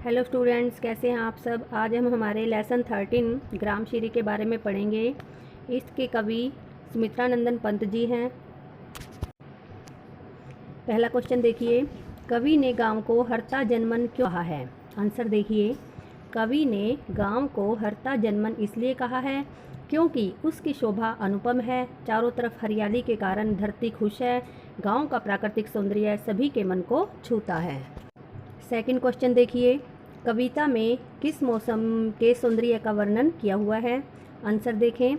Hello students, कैसे हैं आप सब। आज हम हमारे लेसन 13 ग्रामशीरी के बारे में पढ़ेंगे। इसके कवि सुमित्रानंदन पंत जी हैं। पहला क्वेश्चन देखिए, कवि ने गांव को हरता जनमन क्यों कहा है। आंसर देखिए, कवि ने गांव को हरता जनमन इसलिए कहा है क्योंकि उसकी शोभा अनुपम है। चारों तरफ हरियाली के कारण धरती खुश है। गांव का प्राकृतिक सौंदर्य सभी के मन को छूता है। सेकंड क्वेश्चन देखिए, कविता में किस मौसम के सौंदर्य का वर्णन किया हुआ है। आंसर देखें,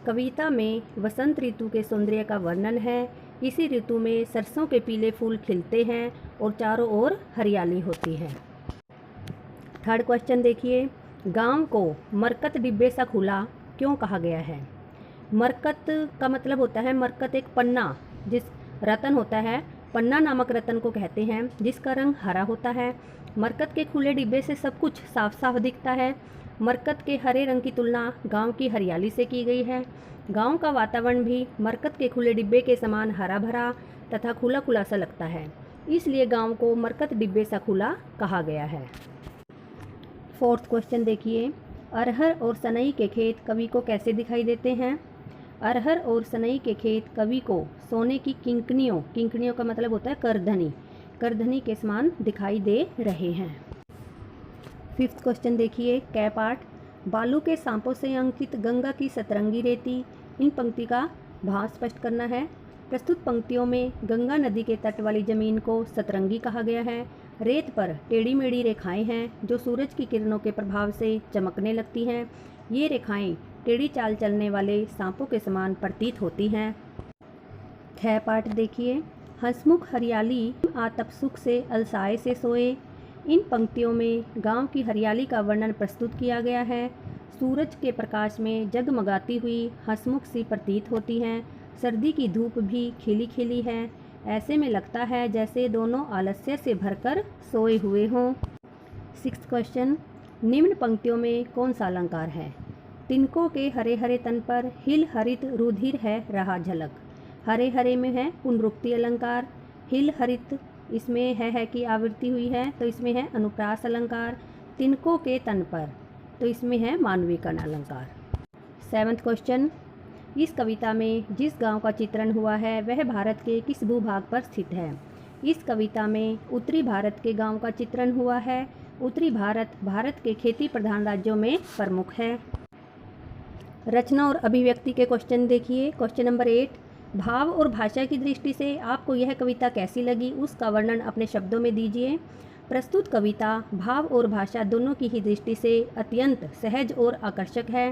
कविता में वसंत ऋतु के सौंदर्य का वर्णन है। इसी ऋतु में सरसों के पीले फूल खिलते हैं और चारों ओर हरियाली होती है। थर्ड क्वेश्चन देखिए, गांव को मरकत डिब्बे सा खुला क्यों कहा गया है। मरकत का मतलब होता है, मरकत एक पन्ना, जिस रतन होता है, पन्ना नामक रतन को कहते हैं, जिसका रंग हरा होता है। मरकत के खुले डिब्बे से सब कुछ साफ साफ दिखता है। मरकत के हरे रंग की तुलना गांव की हरियाली से की गई है। गांव का वातावरण भी मरकत के खुले डिब्बे के समान हरा भरा तथा खुला खुला सा लगता है, इसलिए गांव को मरकत डिब्बे सा खुला कहा गया है। फोर्थ क्वेश्चन देखिए, अरहर और सनई के खेत कवि को कैसे दिखाई देते हैं। अरहर और सनई के खेत कवि को सोने की किंकनियों का मतलब होता है करधनी के समान दिखाई दे रहे हैं। फिफ्थ क्वेश्चन देखिए, कै पाठ, बालू के सांपों से अंकित गंगा की सतरंगी रेती। इन पंक्ति का भाव स्पष्ट करना है। प्रस्तुत पंक्तियों में गंगा नदी के तट वाली जमीन को सतरंगी कहा गया है। रेत पर टेढ़ी मेढ़ी रेखाएं हैं जो सूरज की किरणों के प्रभाव से चमकने लगती हैं। ये रेखाएं टेढ़ी चाल चलने वाले सांपों के समान प्रतीत होती हैं। ख पाठ देखिए, हंसमुख हरियाली आतप सुख से अलसाए से सोए। इन पंक्तियों में गांव की हरियाली का वर्णन प्रस्तुत किया गया है। सूरज के प्रकाश में जगमगाती हुई हंसमुख सी प्रतीत होती हैं। सर्दी की धूप भी खिली खिली है। ऐसे में लगता है जैसे दोनों आलस्य से भरकर सोए हुए हों। सिक्स्थ क्वेश्चन, निम्न पंक्तियों में कौन सा अलंकार है। तिनकों के हरे हरे तन पर हिल हरित रुधिर है रहा झलक। हरे हरे में है पुनरुक्ति अलंकार। हिल हरित इसमें है कि आवृत्ति हुई है, तो इसमें है अनुप्रास अलंकार। तिनकों के तन पर, तो इसमें है मानवीकरण अलंकार। सेवंथ क्वेश्चन, इस कविता में जिस गांव का चित्रण हुआ है वह भारत के किस भूभाग पर स्थित है। इस कविता में उत्तरी भारत के गांव का चित्रण हुआ है। उत्तरी भारत भारत के खेती प्रधान राज्यों में प्रमुख है। रचना और अभिव्यक्ति के क्वेश्चन देखिए। क्वेश्चन नंबर 8, भाव और भाषा की दृष्टि से आपको यह कविता कैसी लगी, उसका वर्णन अपने शब्दों में दीजिए। प्रस्तुत कविता भाव और भाषा दोनों की ही दृष्टि से अत्यंत सहज और आकर्षक है।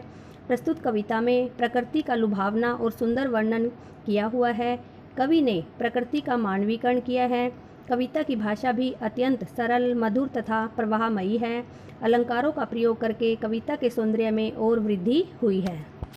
प्रस्तुत कविता में प्रकृति का लुभावना और सुंदर वर्णन किया हुआ है। कवि ने प्रकृति का मानवीकरण किया है। कविता की भाषा भी अत्यंत सरल, मधुर तथा प्रवाहमयी है। अलंकारों का प्रयोग करके कविता के सौंदर्य में और वृद्धि हुई है।